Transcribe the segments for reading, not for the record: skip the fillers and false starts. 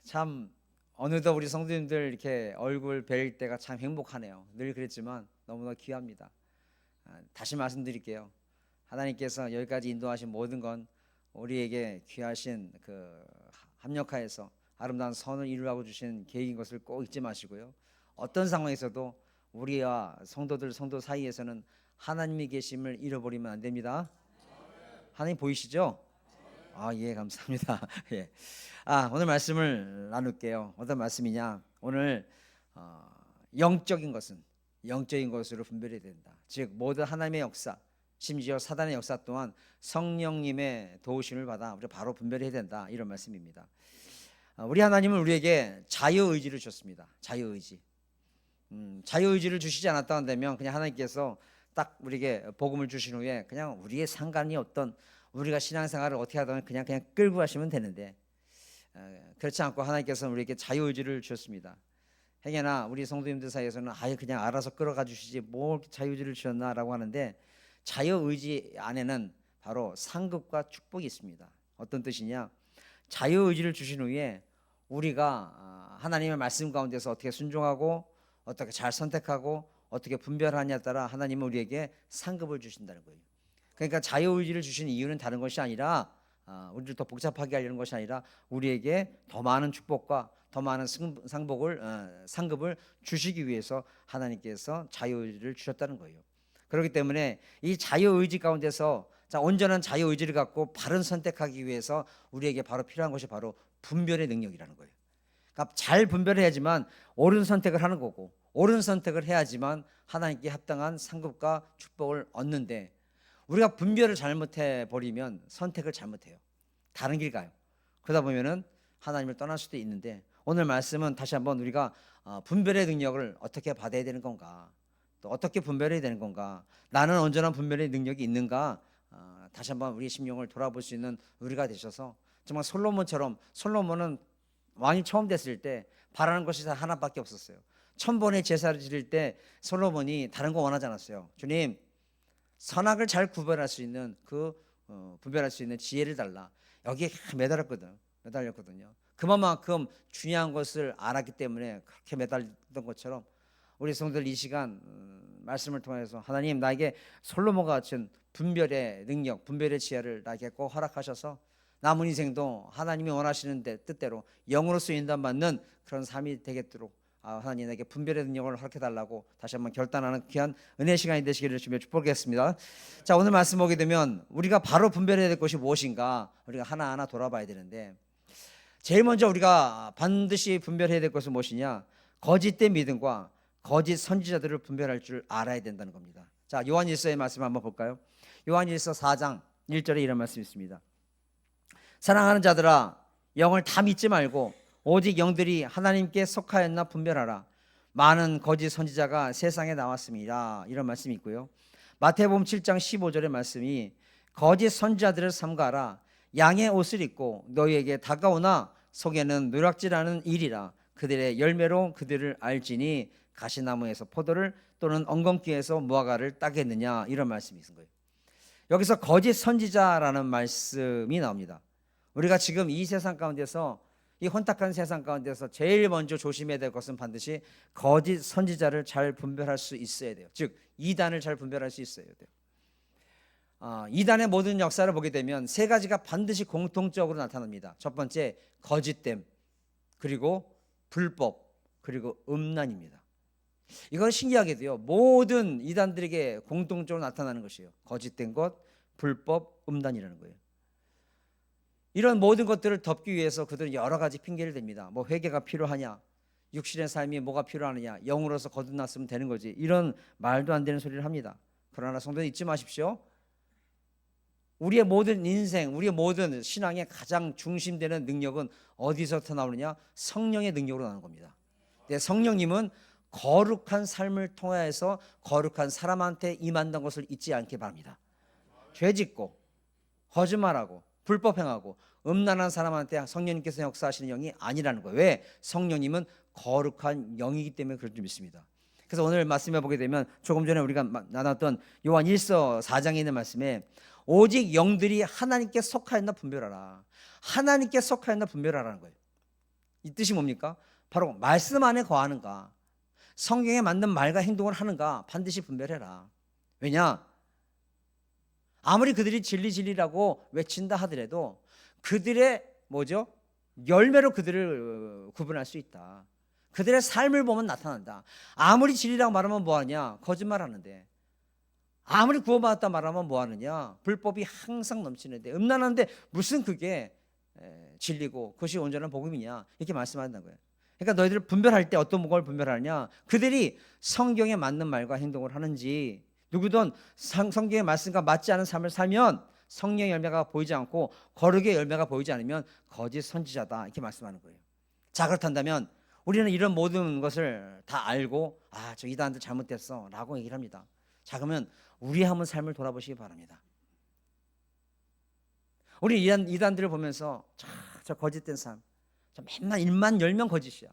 참 어느덧 우리 성도님들 이렇게 얼굴 뵐 때가 참 행복하네요. 늘 그랬지만 너무나 귀합니다. 다시 말씀드릴게요. 하나님께서 여기까지 인도하신 모든 건 우리에게 귀하신 합력하여서 아름다운 선을 이루라고 주신 계획인 것을 꼭 잊지 마시고요. 어떤 상황에서도 우리와 성도 사이에서는 하나님이 계심을 잃어버리면 안 됩니다. 하나님 보이시죠? 예, 감사합니다. 예. 오늘 말씀을 나눌게요. 어떤 말씀이냐? 오늘 영적인 것으로 분별해야 된다. 즉 모든 하나님의 역사, 심지어 사단의 역사 또한 성령님의 도우심을 받아 우리가 바로 분별해야 된다. 이런 말씀입니다. 우리 하나님은 우리에게 자유의지를 주셨습니다. 자유의지. 자유의지를 주시지 않았다 한다면 그냥 하나님께서 딱 우리에게 복음을 주신 후에 그냥 우리의 상관이 어떤 우리가 신앙생활을 어떻게 하든 그냥 끌고 가시면 되는데 그렇지 않고 하나님께서는 우리에게 자유의지를 주셨습니다. 행여나 우리 성도님들 사이에서는 그냥 알아서 끌어가 주시지 뭘 자유의지를 주셨나라고 하는데 자유의지 안에는 바로 상급과 축복이 있습니다. 어떤 뜻이냐? 자유의지를 주신 후에 우리가 하나님의 말씀 가운데서 어떻게 순종하고 어떻게 잘 선택하고 어떻게 분별하냐에 따라 하나님은 우리에게 상급을 주신다는 거예요. 그러니까 자유의지를 주신 이유는 다른 것이 아니라 우리를 더 복잡하게 하려는 것이 아니라 우리에게 더 많은 축복과 더 많은 상급을 주시기 위해서 하나님께서 자유의지를 주셨다는 거예요. 그렇기 때문에 이 자유의지 가운데서 온전한 자유의지를 갖고 바른 선택하기 위해서 우리에게 바로 필요한 것이 바로 분별의 능력이라는 거예요. 그러니까 잘 분별해야지만 옳은 선택을 하는 거고 옳은 선택을 해야지만 하나님께 합당한 상급과 축복을 얻는데 우리가 분별을 잘못해 버리면 선택을 잘못해요. 다른 길 가요. 그러다 보면은 하나님을 떠날 수도 있는데 오늘 말씀은 다시 한번 우리가 분별의 능력을 어떻게 받아야 되는 건가, 또 어떻게 분별해야 되는 건가, 나는 온전한 분별의 능력이 있는가, 다시 한번 우리 심령을 돌아볼 수 있는 우리가 되셔서 정말 솔로몬은 왕이 처음 됐을 때 바라는 것이 하나밖에 없었어요. 1000번의 제사를 드릴 때 솔로몬이 다른 거 원하지 않았어요. 주님, 선악을 잘 구별할 수 있는 분별할 수 있는 지혜를 달라. 여기에 매달렸거든요. 그만큼 중요한 것을 알았기 때문에 그렇게 매달렸던 것처럼 우리 성도들 이 시간 말씀을 통해서 하나님 나에게 솔로몬과 같은 분별의 능력, 분별의 지혜를 나에게 꼭 허락하셔서 남은 인생도 하나님이 원하시는 뜻대로 영으로서 인도받는 그런 삶이 되겠도록 하나님 에게 분별의 능력을 허락해달라고 다시 한번 결단하는 귀한 은혜 시간이 되시기를 주며 축복하겠습니다. 자, 오늘 말씀 보게 되면 우리가 바로 분별해야 될 것이 무엇인가 우리가 하나하나 돌아봐야 되는데 제일 먼저 우리가 반드시 분별해야 될 것은 무엇이냐? 거짓된 믿음과 거짓 선지자들을 분별할 줄 알아야 된다는 겁니다. 자, 요한일서의 말씀 한번 볼까요? 요한일서 4장 1절에 이런 말씀이 있습니다. 사랑하는 자들아, 영을 다 믿지 말고 오직 영들이 하나님께 속하였나 분별하라. 많은 거짓 선지자가 세상에 나왔습니다. 이런 말씀이 있고요. 마태복음 7장 15절의 말씀이 거짓 선지자들을 삼가라. 양의 옷을 입고 너희에게 다가오나 속에는 노략질하는 일이라. 그들의 열매로 그들을 알지니 가시나무에서 포도를 또는 엉겅퀴에서 무화과를 따겠느냐. 이런 말씀이 있는 거예요. 여기서 거짓 선지자라는 말씀이 나옵니다. 우리가 지금 이 세상 가운데서 이 혼탁한 세상 가운데서 제일 먼저 조심해야 될 것은 반드시 거짓 선지자를 잘 분별할 수 있어야 돼요. 즉 이단을 잘 분별할 수 있어야 돼요. 이단의 모든 역사를 보게 되면 세 가지가 반드시 공통적으로 나타납니다. 첫 번째 거짓됨, 그리고 불법, 그리고 음란입니다. 이건 신기하게도요 모든 이단들에게 공통적으로 나타나는 것이에요. 거짓된 것, 불법, 음란이라는 거예요. 이런 모든 것들을 덮기 위해서 그들은 여러 가지 핑계를 댑니다. 뭐 회개가 필요하냐, 육신의 삶이 뭐가 필요하느냐, 영으로서 거듭났으면 되는 거지, 이런 말도 안 되는 소리를 합니다. 그러나 성도는 잊지 마십시오. 우리의 모든 인생, 우리의 모든 신앙의 가장 중심되는 능력은 어디서부터 나오느냐? 성령의 능력으로 나오는 겁니다. 성령님은 거룩한 삶을 통해서 거룩한 사람한테 임한다는 것을 잊지 않기 바랍니다. 죄짓고 거짓말하고 불법 행하고 음란한 사람한테 성령님께서 역사하시는 영이 아니라는 거예요. 왜? 성령님은 거룩한 영이기 때문에 그럴 줄 믿습니다. 그래서 오늘 말씀해 보게 되면 조금 전에 우리가 나눴던 요한 1서 4장에 있는 말씀에 오직 영들이 하나님께 속하였나 분별하라. 하나님께 속하였나 분별하라는 거예요. 이 뜻이 뭡니까? 바로 말씀 안에 거하는가, 성경에 맞는 말과 행동을 하는가 반드시 분별해라. 왜냐? 아무리 그들이 진리라고 외친다 하더라도 그들의 뭐죠? 열매로 그들을 구분할 수 있다. 그들의 삶을 보면 나타난다. 아무리 진리라고 말하면 뭐하냐? 거짓말하는데. 아무리 구원받았다 말하면 뭐하느냐? 불법이 항상 넘치는데, 음란한데 무슨 그게 진리고 그것이 온전한 복음이냐? 이렇게 말씀한다는 거예요. 그러니까 너희들 분별할 때 어떤 걸 분별하느냐? 그들이 성경에 맞는 말과 행동을 하는지, 누구든 성경의 말씀과 맞지 않은 삶을 살면 성령의 열매가 보이지 않고 거룩의 열매가 보이지 않으면 거짓 선지자다, 이렇게 말씀하는 거예요. 자, 그렇다면 우리는 이런 모든 것을 다 알고 저 이단들 잘못됐어 라고 얘기를 합니다. 자, 그러면 우리 한번 삶을 돌아보시기 바랍니다. 우리 이단들을 보면서 저 거짓된 삶, 저 맨날 1만 10명 거짓이야.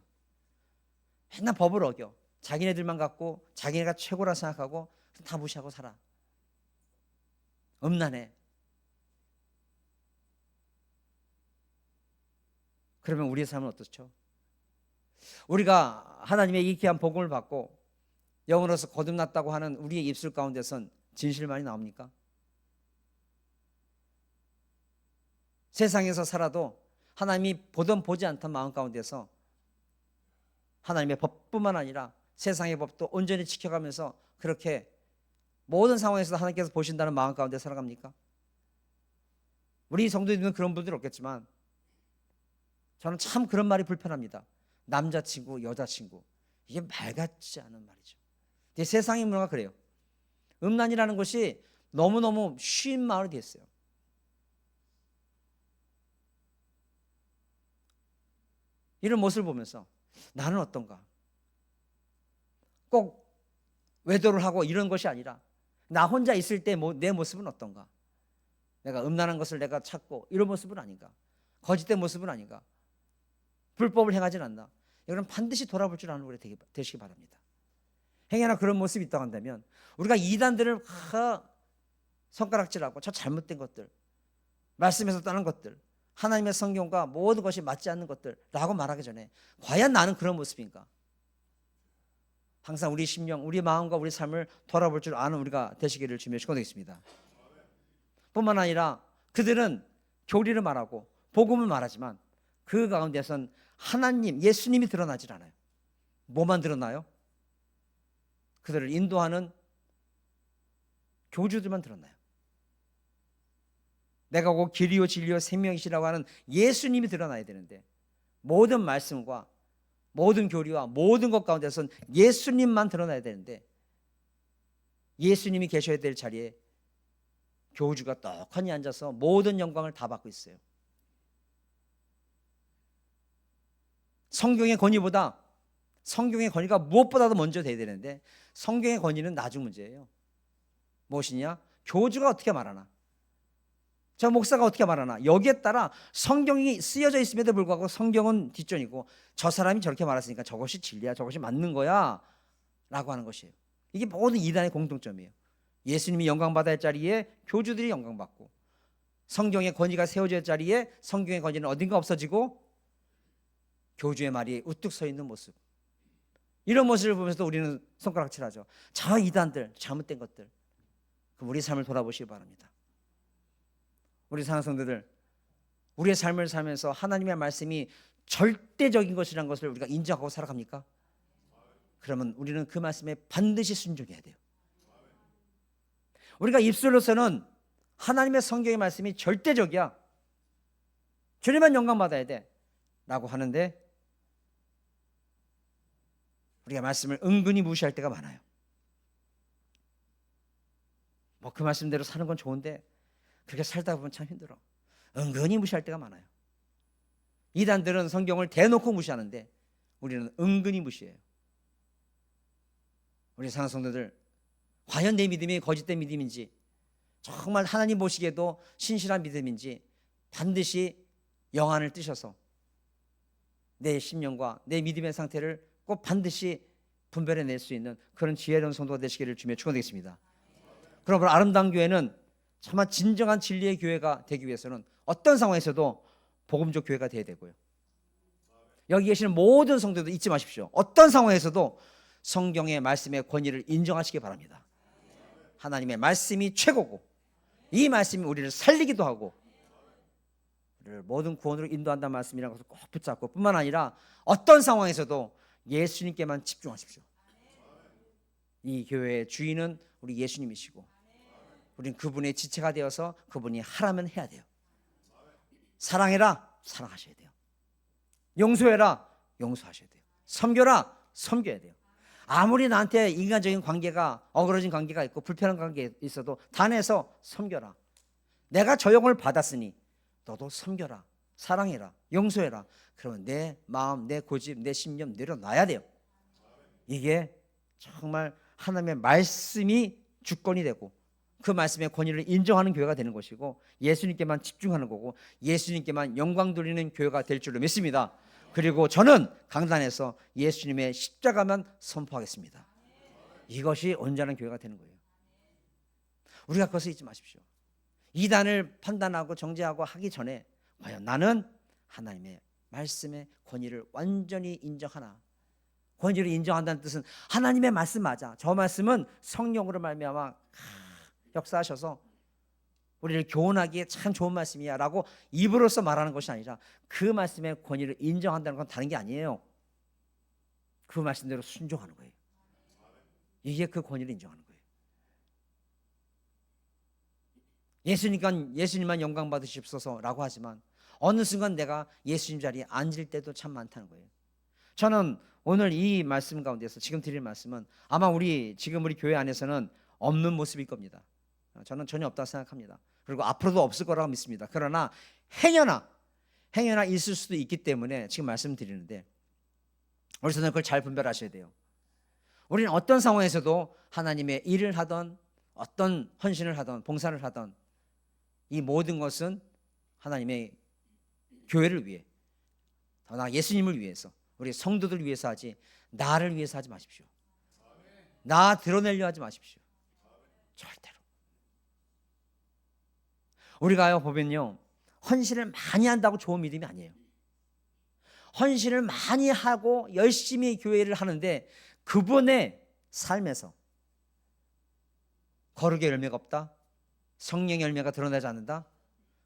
맨날 법을 어겨. 자기네들만 갖고 자기네가 최고라 생각하고 다 무시하고 살아. 음란해. 그러면 우리의 삶은 어떻죠? 우리가 하나님의 이 귀한 복음을 받고 영으로서 거듭났다고 하는 우리의 입술 가운데선 진실만이 나옵니까? 세상에서 살아도 하나님이 보던 보지 않던 마음 가운데서 하나님의 법뿐만 아니라 세상의 법도 온전히 지켜가면서 그렇게 모든 상황에서 하나님께서 보신다는 마음 가운데 살아갑니까? 우리 성도님은 그런 분들이 없겠지만 저는 참 그런 말이 불편합니다. 남자친구, 여자친구, 이게 말 같지 않은 말이죠. 세상의 문화가 그래요. 음란이라는 것이 너무너무 쉬운 말이 됐어요. 이런 모습을 보면서 나는 어떤가? 꼭 외도를 하고 이런 것이 아니라 나 혼자 있을 때 내 모습은 어떤가? 내가 음란한 것을 내가 찾고 이런 모습은 아닌가? 거짓된 모습은 아닌가? 불법을 행하진 않나? 이거는 반드시 돌아볼 줄 아는 우리 되시기 바랍니다. 행여나 그런 모습이 있다고 한다면 우리가 이단들을 손가락질하고 저 잘못된 것들, 말씀에서 떠난 것들, 하나님의 성경과 모든 것이 맞지 않는 것들라고 말하기 전에 과연 나는 그런 모습인가? 항상 우리 심령, 우리 마음과 우리 삶을 돌아볼 줄 아는 우리가 되시기를 주님의 축원드리겠습니다. 뿐만 아니라 그들은 교리를 말하고 복음을 말하지만 그 가운데선 하나님, 예수님이 드러나질 않아요. 뭐만 드러나요? 그들을 인도하는 교주들만 드러나요. 내가 곧 길이요 진리요 생명이시라고 하는 예수님이 드러나야 되는데 모든 말씀과 모든 교리와 모든 것 가운데선 예수님만 드러나야 되는데 예수님이 계셔야 될 자리에 교주가 떡하니 앉아서 모든 영광을 다 받고 있어요. 성경의 권위보다 성경의 권위가 무엇보다도 먼저 돼야 되는데 성경의 권위는 나중 문제예요. 무엇이냐? 교주가 어떻게 말하나, 저 목사가 어떻게 말하나, 여기에 따라 성경이 쓰여져 있음에도 불구하고 성경은 뒷전이고 저 사람이 저렇게 말했으니까 저것이 진리야, 저것이 맞는 거야 라고 하는 것이에요. 이게 모든 이단의 공통점이에요. 예수님이 영광받아야 할 자리에 교주들이 영광받고 성경의 권위가 세워져야 할 자리에 성경의 권위는 어딘가 없어지고 교주의 말이 우뚝 서 있는 모습, 이런 모습을 보면서도 우리는 손가락질하죠. 저 이단들, 잘못된 것들. 그럼 우리 삶을 돌아보시기 바랍니다. 우리 사랑하는 성도들, 우리의 삶을 살면서 하나님의 말씀이 절대적인 것이라는 것을 우리가 인정하고 살아갑니까? 그러면 우리는 그 말씀에 반드시 순종해야 돼요. 우리가 입술로서는 하나님의 성경의 말씀이 절대적이야, 주님만 영광받아야 돼 라고 하는데 우리가 말씀을 은근히 무시할 때가 많아요. 뭐 그 말씀대로 사는 건 좋은데 그렇게 살다 보면 참 힘들어. 은근히 무시할 때가 많아요. 이단들은 성경을 대놓고 무시하는데 우리는 은근히 무시해요. 우리 사랑하는 성도들, 과연 내 믿음이 거짓된 믿음인지, 정말 하나님 보시기에도 신실한 믿음인지 반드시 영안을 뜨셔서 내 심령과 내 믿음의 상태를 꼭 반드시 분별해낼 수 있는 그런 지혜로운 성도가 되시기를 주며 축원드리겠습니다. 그러므로 아름다운 교회는 정말 진정한 진리의 교회가 되기 위해서는 어떤 상황에서도 복음적 교회가 되어야 되고요. 여기 계시는 모든 성도들 잊지 마십시오. 어떤 상황에서도 성경의 말씀의 권위를 인정하시기 바랍니다. 하나님의 말씀이 최고고 이 말씀이 우리를 살리기도 하고 우리를 모든 구원으로 인도한다는 말씀이라는 것을 꼭 붙잡고 뿐만 아니라 어떤 상황에서도 예수님께만 집중하십시오. 이 교회의 주인은 우리 예수님이시고 우리는 그분의 지체가 되어서 그분이 하라면 해야 돼요. 사랑해라, 사랑하셔야 돼요. 용서해라, 용서하셔야 돼요. 섬겨라, 섬겨야 돼요. 아무리 나한테 인간적인 관계가 어그러진 관계가 있고 불편한 관계가 있어도 단에서 섬겨라. 내가 저 영을 받았으니 너도 섬겨라, 사랑해라, 용서해라. 그러면 내 마음, 내 고집, 내 신념 내려놔야 돼요. 이게 정말 하나님의 말씀이 주권이 되고 그 말씀의 권위를 인정하는 교회가 되는 것이고 예수님께만 집중하는 거고 예수님께만 영광 돌리는 교회가 될 줄로 믿습니다. 그리고 저는 강단에서 예수님의 십자가만 선포하겠습니다. 이것이 온전한 교회가 되는 거예요. 우리가 그것을 잊지 마십시오. 이단을 판단하고 정죄하고 하기 전에 과연 나는 하나님의 말씀의 권위를 완전히 인정하나. 권위를 인정한다는 뜻은 하나님의 말씀 맞아. 저 말씀은 성령으로 말미암아 역사하셔서 우리를 교훈하기에 참 좋은 말씀이야 라고 입으로써 말하는 것이 아니라 그 말씀의 권위를 인정한다는 건 다른 게 아니에요. 그 말씀대로 순종하는 거예요. 이게 그 권위를 인정하는 거예요. 예수님만 영광 받으십소서라고 하지만 어느 순간 내가 예수님 자리에 앉을 때도 참 많다는 거예요. 저는 오늘 이 말씀 가운데서 지금 드릴 말씀은 아마 지금 우리 교회 안에서는 없는 모습일 겁니다. 저는 전혀 없다고 생각합니다. 그리고 앞으로도 없을 거라고 믿습니다. 그러나 행여나 있을 수도 있기 때문에 지금 말씀드리는데 우리 선생님 그걸 잘 분별하셔야 돼요. 우리는 어떤 상황에서도 하나님의 일을 하던 어떤 헌신을 하던 봉사를 하던 이 모든 것은 하나님의 교회를 위해 더 나아 예수님을 위해서 우리 성도들 위해서 하지 나를 위해서 하지 마십시오. 나 드러내려 하지 마십시오. 절대로. 우리가요 보면요 헌신을 많이 한다고 좋은 믿음이 아니에요. 헌신을 많이 하고 열심히 교회를 하는데 그분의 삶에서 거룩의 열매가 없다, 성령의 열매가 드러나지 않는다,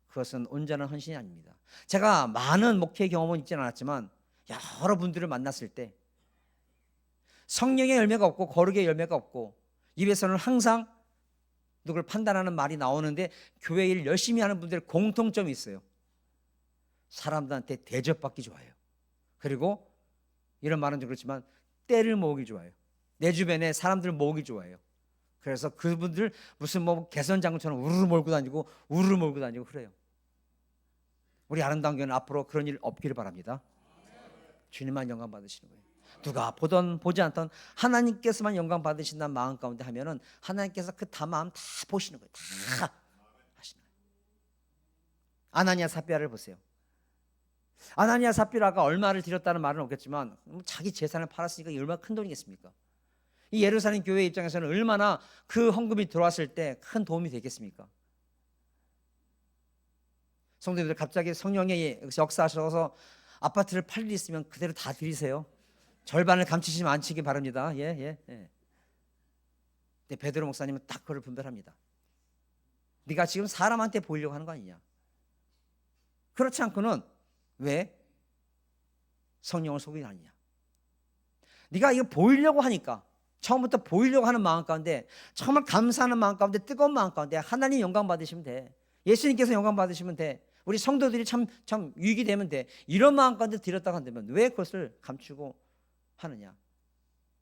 그것은 온전한 헌신이 아닙니다. 제가 많은 목회 경험은 있지는 않았지만 여러분들을 만났을 때 성령의 열매가 없고 거룩의 열매가 없고 입에서는 항상 누굴 판단하는 말이 나오는데 교회 일 열심히 하는 분들 공통점이 있어요. 사람들한테 대접받기 좋아해요. 그리고 이런 말은 좀 그렇지만 때를 모으기 좋아해요. 내 주변에 사람들 모으기 좋아해요. 그래서 그분들 무슨 뭐 개선장군처럼 우르르 몰고 다니고 그래요. 우리 아름다운 교회는 앞으로 그런 일 없기를 바랍니다. 주님만 영광 받으시는 거예요. 누가 보던 보지 않던 하나님께서만 영광 받으신다는 마음 가운데 하면은 하나님께서 그 다 마음 다 보시는 거예요. 다 하시는 거예요. 아나니아 삽비라를 보세요. 아나니아 삽비라가 얼마를 드렸다는 말은 없겠지만 자기 재산을 팔았으니까 얼마나 큰 돈이겠습니까? 이 예루살렘 교회 입장에서는 얼마나 그 헌금이 들어왔을 때 큰 도움이 되겠습니까? 성도님들 갑자기 성령의 역사하셔서 아파트를 팔 일이 있으면 그대로 다 드리세요. 절반을 감추시면 안 치기 바랍니다. 예. 근데 베드로 목사님은 딱 그걸 분별합니다. 네가 지금 사람한테 보이려고 하는 거 아니냐? 그렇지 않고는 왜 성령을 속이는 아니냐? 네가 이거 보이려고 하니까 처음부터 보이려고 하는 마음 가운데 정말 감사하는 마음 가운데 뜨거운 마음 가운데 하나님 영광 받으시면 돼. 예수님께서 영광 받으시면 돼. 우리 성도들이 참 유익이 되면 돼. 이런 마음 가운데 드렸다고 한다면 왜 그것을 감추고 하느냐?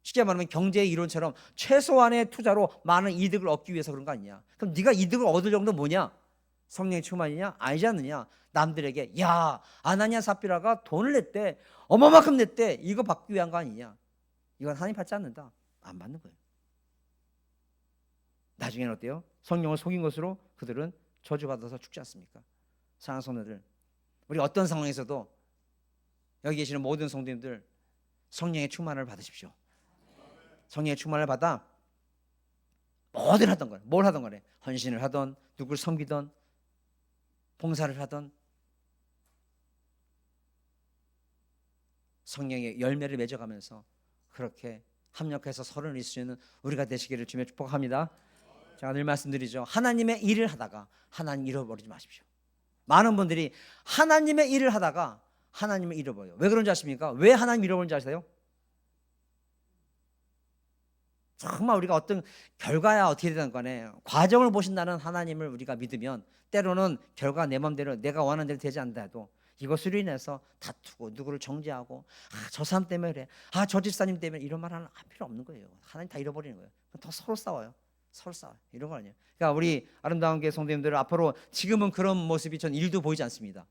쉽게 말하면 경제의 이론처럼 최소한의 투자로 많은 이득을 얻기 위해서 그런 거 아니냐? 그럼 네가 이득을 얻을 정도 뭐냐? 성령의 충만이냐? 아니지 않느냐? 남들에게 야 아나니아 삽비라가 돈을 냈대, 어마만큼 냈대, 이거 받기 위한 거 아니냐? 이건 하나님 받지 않는다. 안 받는 거예요. 나중에는 어때요? 성령을 속인 것으로 그들은 저주받아서 죽지 않습니까? 사랑하는 성도들, 우리 어떤 상황에서도 여기 계시는 모든 성도님들 성령의 충만을 받으십시오. 성령의 충만을 받아 뭘 하던 간에 헌신을 하던 누굴 섬기던 봉사를 하던 성령의 열매를 맺어가면서 그렇게 합력해서 서로를 이룰 수 있는 우리가 되시기를 주며 축복합니다. 제가 늘 말씀드리죠. 하나님의 일을 하다가 하나님 잃어버리지 마십시오. 많은 분들이 하나님의 일을 하다가 하나님을 잃어버려요. 왜 그런지 아십니까? 왜 하나님 잃어버리는지 아세요? 정말 우리가 어떤 결과야 어떻게 되든 간에 과정을 보신다는 하나님을 우리가 믿으면 때로는 결과 내 마음대로 내가 원하는 대로 되지 않더라도 이것으로 인해서 다투고 누구를 정죄하고 저 사람 때문에 그래, 저 집사님 때문에 이런 말 하는 필요 없는 거예요. 하나님 다 잃어버리는 거예요. 더 서로 싸워요. 서로 싸워요. 이런 거 아니에요. 그러니까 우리 아름다운 교회 성도님들 앞으로 지금은 그런 모습이 전 일도 보이지 않습니다.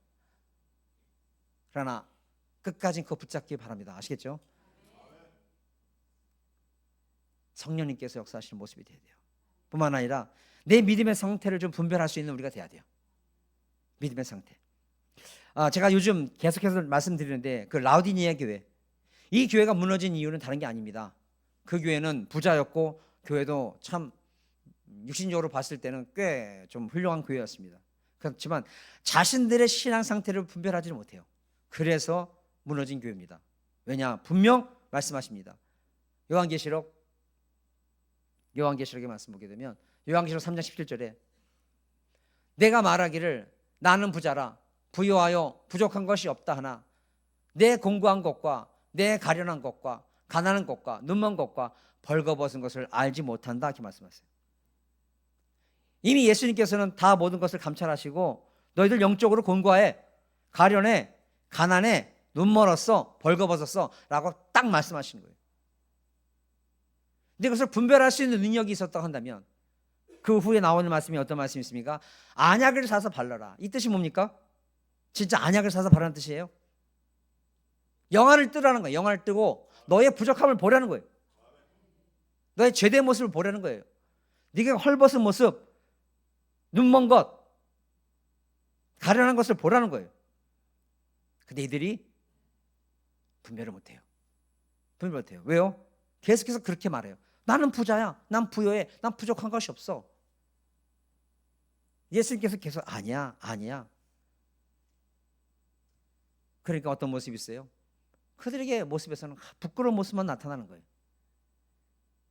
그러나 끝까지 그거 붙잡기 바랍니다. 아시겠죠? 성령님께서 역사하시는 모습이 돼야 돼요. 뿐만 아니라 내 믿음의 상태를 좀 분별할 수 있는 우리가 돼야 돼요. 믿음의 상태. 제가 요즘 계속해서 말씀드리는데 그 라우디니아 교회, 이 교회가 무너진 이유는 다른 게 아닙니다. 그 교회는 부자였고 교회도 참 육신적으로 봤을 때는 꽤 좀 훌륭한 교회였습니다. 그렇지만 자신들의 신앙 상태를 분별하지 못해요. 그래서 무너진 교회입니다. 왜냐? 분명 말씀하십니다. 요한계시록의 말씀 보게 되면 요한계시록 3장 17절에 내가 말하기를 나는 부자라 부유하여 부족한 것이 없다 하나 내 공고한 것과 내 가련한 것과 가난한 것과 눈먼 것과 벌거벗은 것을 알지 못한다 이렇게 말씀하세요. 이미 예수님께서는 다 모든 것을 감찰하시고 너희들 영적으로 곤고해 가련해 가난해 눈멀었어 벌거벗었어 라고 딱 말씀하시는 거예요. 근데 그것을 분별할 수 있는 능력이 있었다고 한다면 그 후에 나오는 말씀이 어떤 말씀이 있습니까? 안약을 사서 발라라. 이 뜻이 뭡니까? 진짜 안약을 사서 바라는 뜻이에요. 영안을 뜨라는 거예요. 영안을 뜨고 너의 부족함을 보라는 거예요. 너의 죄된 모습을 보라는 거예요. 네가 헐벗은 모습, 눈먼 것, 가련한 것을 보라는 거예요. 근데 이들이 분별을 못해요. 분별 못해요. 왜요? 계속해서 그렇게 말해요. 나는 부자야. 난 부여해. 난 부족한 것이 없어. 예수님께서 계속 아니야. 그러니까 어떤 모습이 있어요? 그들에게 모습에서는 부끄러운 모습만 나타나는 거예요.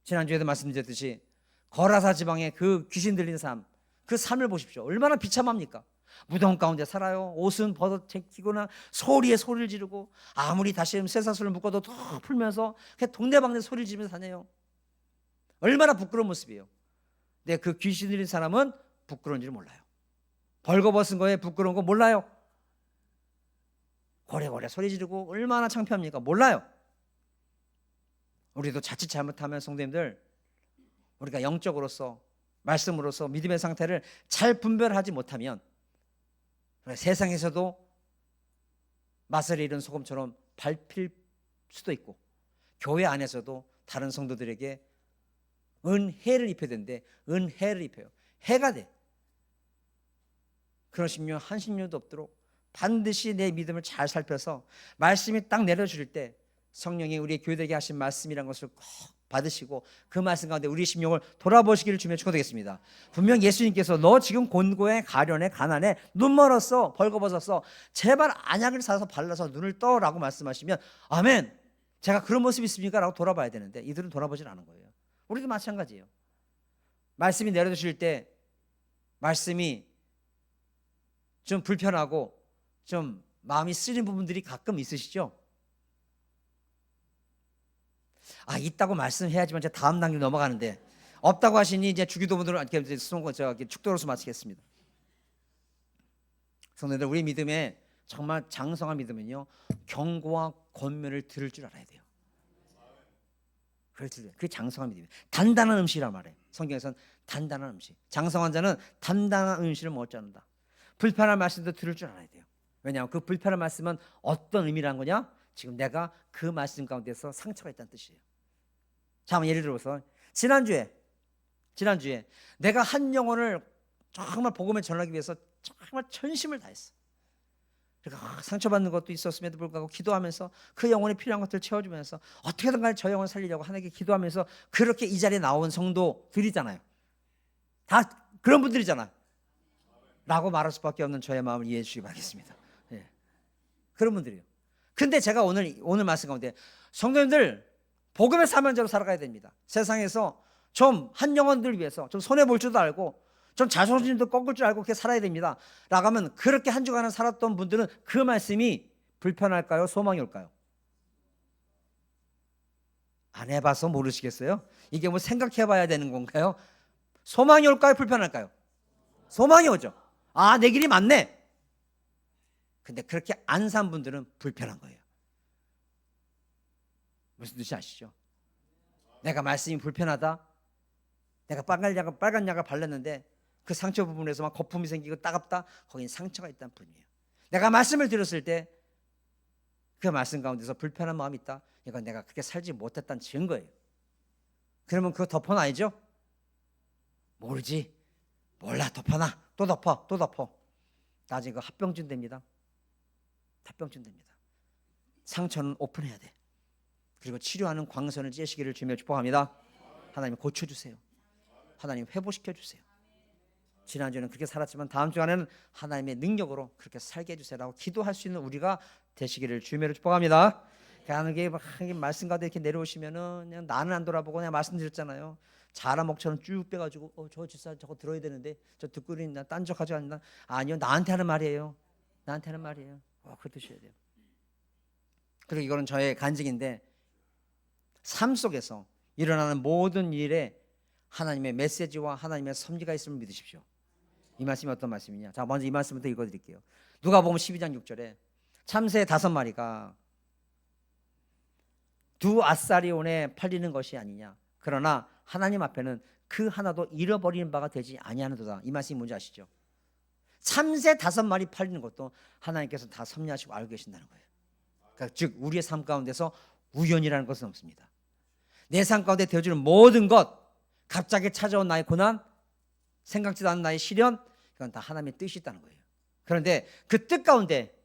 지난주에도 말씀드렸듯이 거라사 지방의 그 귀신 들린 삶, 그 삶을 보십시오. 얼마나 비참합니까? 무덤 가운데 살아요. 옷은 벗어 제끼거나 소리에 소리를 지르고 아무리 다시 쇠사슬을 묶어도 툭 풀면서 그냥 동네방네 소리를 지르면서 다녀요. 얼마나 부끄러운 모습이에요. 근데 그 귀신 들린 사람은 부끄러운지를 몰라요. 벌거벗은 거에 부끄러운 거 몰라요. 고래고래 소리 지르고 얼마나 창피합니까? 몰라요. 우리도 자칫 잘못하면 성도님들 우리가 영적으로서 말씀으로서 믿음의 상태를 잘 분별하지 못하면 세상에서도 맛을 잃은 소금처럼 밟힐 수도 있고 교회 안에서도 다른 성도들에게 은혜를 입혀야 되는데 은혜를 입혀요. 해가 돼. 그런 심령 한 심령도 없도록 반드시 내 믿음을 잘 살펴서 말씀이 딱 내려줄 때 성령이 우리 교회들에게 하신 말씀이라는 것을 꼭 받으시고 그 말씀 가운데 우리 심령을 돌아보시기를 주며 축원드리겠습니다. 분명 예수님께서 너 지금 곤고해 가련해 가난해 눈 멀었어 벌거벗었어 제발 안약을 사서 발라서 눈을 떠라고 말씀하시면 아멘 제가 그런 모습이 있습니까? 라고 돌아봐야 되는데 이들은 돌아보질 않은 거예요. 우리도 마찬가지예요. 말씀이 내려주실 때 말씀이 좀 불편하고 좀 마음이 쓰린 부분들이 가끔 있으시죠? 있다고 말씀해야지만 이제 다음 단계 넘어가는데 없다고 하시니 이제 주기도문으로 이렇게 축도로서 마치겠습니다. 성도들 우리 믿음에 정말 장성한 믿음은요 경고와 권면을 들을 줄 알아야 돼요. 그게 장성한 믿음이에요. 단단한 음식이란 말이에요. 성경에서는 단단한 음식. 장성한 자는 단단한 음식을 먹지 않는다. 불편한 말씀도 들을 줄 알아야 돼요. 왜냐하면 그 불편한 말씀은 어떤 의미라는 거냐? 지금 내가 그 말씀 가운데서 상처가 있다는 뜻이에요. 자, 예를 들어서 지난주에 내가 한 영혼을 정말 복음을 전하기 위해서 정말 전심을 다했어. 그러니까 상처받는 것도 있었음에도 불구하고 기도하면서 그 영혼이 필요한 것들을 채워주면서 어떻게든 간에 저 영혼을 살리려고 하나님께 기도하면서 그렇게 이 자리에 나온 성도들이잖아요. 다 그런 분들이잖아. 라고 말할 수밖에 없는 저의 마음을 이해해 주시기 바라겠습니다. 예. 그런 분들이요. 근데 제가 오늘 말씀 가운데 성도님들 복음의 사명자로 살아가야 됩니다. 세상에서 좀 한 영혼들 위해서 좀 손해 볼 줄도 알고 좀 자존심도 꺾을 줄 알고 그렇게 살아야 됩니다. 라고 하면 그렇게 한 주간을 살았던 분들은 그 말씀이 불편할까요? 소망이 올까요? 안 해봐서 모르시겠어요? 이게 뭐 생각해봐야 되는 건가요? 소망이 올까요? 불편할까요? 소망이 오죠. 아, 내 길이 맞네. 근데 그렇게 안 산 분들은 불편한 거예요. 무슨 뜻이 아시죠? 내가 말씀이 불편하다. 내가 빨간 약을 발랐는데 그 상처 부분에서 막 거품이 생기고 따갑다. 거긴 상처가 있다는 뿐이에요. 내가 말씀을 들었을 때 그 말씀 가운데서 불편한 마음이 있다. 이건 내가 그렇게 살지 못했다는 증거예요. 그러면 그거 덮어놔야죠? 모르지. 몰라, 덮어놔. 또 덮어, 또 덮어. 나중에 그 합병증 됩니다. 합병증 됩니다. 상처는 오픈해야 돼. 그리고 치료하는 광선을 쬐시기를 주며 축복합니다. 하나님 고쳐주세요. 하나님 회복시켜주세요. 지난주에는 그렇게 살았지만 다음 주간에는 하나님의 능력으로 그렇게 살게 해주세요라고 기도할 수 있는 우리가 되시기를 주님으로 축복합니다. 하나님께 말씀 가운데 이렇게 내려오시면은 그냥 나는 안 돌아보고 그냥 말씀드렸잖아요. 자라목처럼 쭉 빼가지고 저 집사 저거 들어야 되는데 저 듣고 있나 딴 척 하지 않나? 아니요, 나한테 하는 말이에요. 나한테 하는 말이에요. 그거 드셔야 돼요. 그리고 이거는 저의 간증인데 삶 속에서 일어나는 모든 일에 하나님의 메시지와 하나님의 섭리가 있음을 믿으십시오. 이 말씀이 어떤 말씀이냐? 자, 먼저 이 말씀부터 읽어드릴게요. 누가복음 12장 6절에 참새 5마리가 두 아사리온에 팔리는 것이 아니냐. 그러나 하나님 앞에는 그 하나도 잃어버리는 바가 되지 아니하는도다. 이 말씀이 뭔지 아시죠? 참새 5마리 팔리는 것도 하나님께서 다 섭리하시고 알고 계신다는 거예요. 그러니까 즉 우리의 삶 가운데서 우연이라는 것은 없습니다. 내 삶 가운데 되어주는 모든 것, 갑자기 찾아온 나의 고난, 생각지도 않은 나의 시련, 이건 다 하나님의 뜻이 있다는 거예요. 그런데 그 뜻 가운데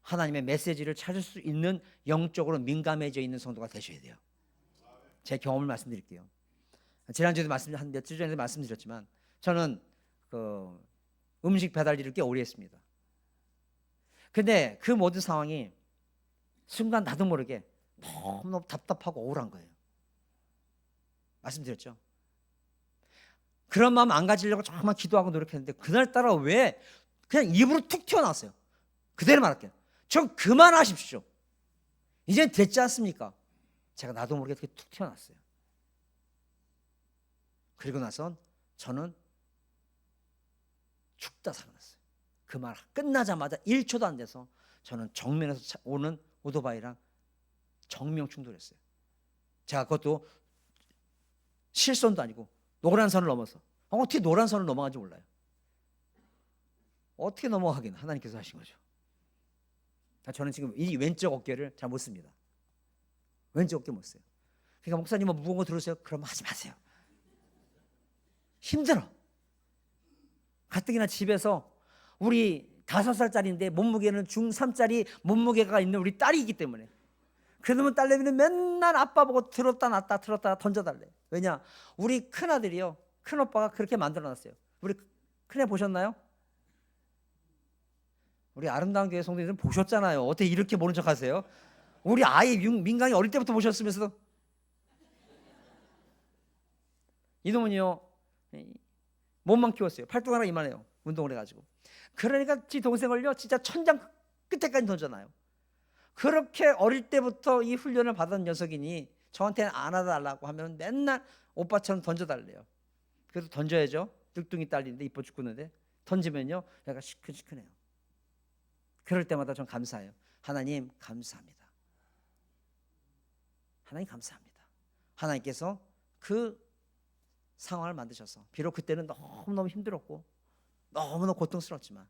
하나님의 메시지를 찾을 수 있는 영적으로 민감해져 있는 성도가 되셔야 돼요. 제 경험을 말씀드릴게요. 지난주에도 한 며칠 전에도 말씀드렸지만 저는 그 음식 배달 일을 꽤 오래 했습니다. 근데 그 모든 상황이 순간 나도 모르게 너무너무 답답하고 억울한 거예요. 말씀드렸죠. 그런 마음 안 가지려고 정말 기도하고 노력했는데 그날따라 왜 그냥 입으로 툭 튀어나왔어요. 그대로 말할게요. 좀 그만하십시오. 이젠 됐지 않습니까? 제가 나도 모르게 그렇게 툭 튀어나왔어요. 그리고 나선 저는 죽다 살아났어요. 그 말 끝나자마자 1초도 안 돼서 저는 정면에서 오는 오토바이랑 정면 충돌했어요. 제가 그것도 실선도 아니고 노란 선을 넘어서 어떻게 노란 선을 넘어가는지 몰라요. 어떻게 넘어가긴 하나님께서 하신 거죠. 저는 지금 이 왼쪽 어깨를 잘 못 씁니다. 왼쪽 어깨 못 써요. 그러니까 목사님 뭐 무거운 거 들으세요? 그럼 하지 마세요. 힘들어. 가뜩이나 집에서 우리 5살짜리인데 몸무게는 중3짜리 몸무게가 있는 우리 딸이 있기 때문에 그러면 딸내미는 맨날 아빠 보고 들었다 놨다 들었다 던져달래. 왜냐? 우리 큰아들이요, 큰오빠가 그렇게 만들어놨어요. 우리 큰애 보셨나요? 우리 아름다운 교회 성도님들 보셨잖아요. 어떻게 이렇게 모른 척 하세요? 우리 아이 민강이 어릴 때부터 보셨으면서도. 이놈은요 몸만 키웠어요. 팔뚝 하나 이만해요. 운동을 해가지고. 그러니까 지 동생을요 진짜 천장 끝에까지 던져놔요. 그렇게 어릴 때부터 이 훈련을 받은 녀석이니 저한테는 안아달라고 하면 맨날 오빠처럼 던져달래요. 그래서 던져야죠. 뚝뚝이 딸리는데 이뻐 죽겠는데 던지면요 얘가 시큰시큰해요. 그럴 때마다 전 감사해요. 하나님 감사합니다. 하나님 감사합니다. 하나님께서 그 상황을 만드셔서 비록 그때는 너무너무 힘들었고 너무너무 고통스럽지만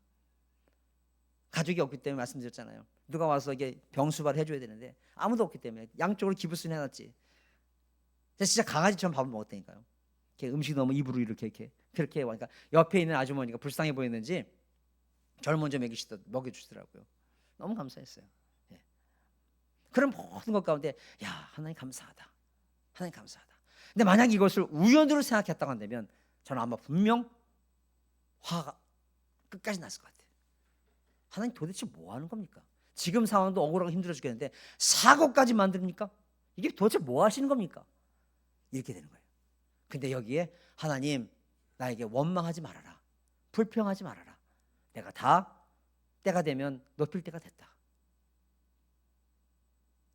가족이 없기 때문에 말씀드렸잖아요. 누가 와서 이게 병수발 해줘야 되는데 아무도 없기 때문에 양쪽으로 기부스 해놨지. 진짜 강아지처럼 밥을 먹었다니까요. 음식 너무 입으로 이렇게 그렇게 그러니까 옆에 있는 아주머니가 불쌍해 보였는지 저를 먼저 먹여주시더라고요. 너무 감사했어요. 예. 그런 모든 것 가운데 야 하나님 감사하다. 하나님 감사하다. 근데 만약 이것을 우연으로 생각했다고 한다면 저는 아마 분명 화가 끝까지 났을 것 같아요. 하나님 도대체 뭐 하는 겁니까? 지금 상황도 억울하고 힘들어 죽겠는데 사고까지 만듭니까? 이게 도대체 뭐 하시는 겁니까? 이렇게 되는 거예요. 근데 여기에 하나님 나에게 원망하지 말아라, 불평하지 말아라, 내가 다 때가 되면 높일 때가 됐다,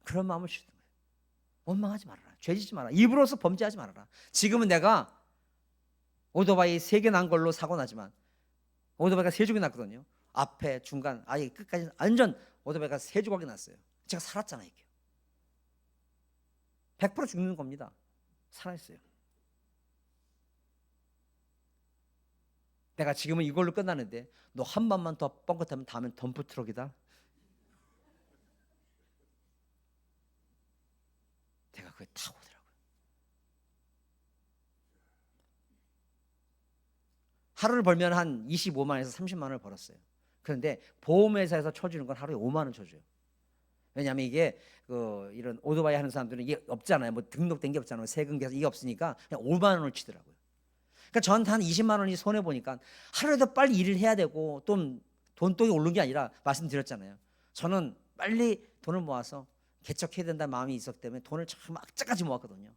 그런 마음을 주는 거예요. 원망하지 말아라, 죄짓지 말아라, 입으로서 범죄하지 말아라. 지금은 내가 오토바이 3개 난 걸로 사고 나지만 오토바이가 3조각이 났거든요. 앞에 중간 아예 끝까지 완전 오토바이가 3조각이 났어요. 제가 살았잖아요. 이게 100% 죽는 겁니다. 살아있어요. 내가 지금은 이걸로 끝나는데 너 한 번만 더 뻥긋하면 다음엔 덤프 트럭이다. 내가 그걸 타고 오더라고요. 하루를 벌면 한 25만 원에서 30만 원을 벌었어요. 그런데 보험회사에서 쳐주는 건 하루에 5만 원 쳐줘요. 왜냐하면 이게 이런 오토바이 하는 사람들은 이게 없잖아요. 뭐 등록된 게 없잖아요. 세금 계산 이게 없으니까 그냥 5만 원을 치더라고요. 그러니까 저한테 한 20만 원이 손해 보니까 하루에도 빨리 일을 해야 되고 또 돈독이 오른 게 아니라 말씀드렸잖아요. 저는 빨리 돈을 모아서 개척해야 된다는 마음이 있었기 때문에 돈을 참 악착같이 모았거든요.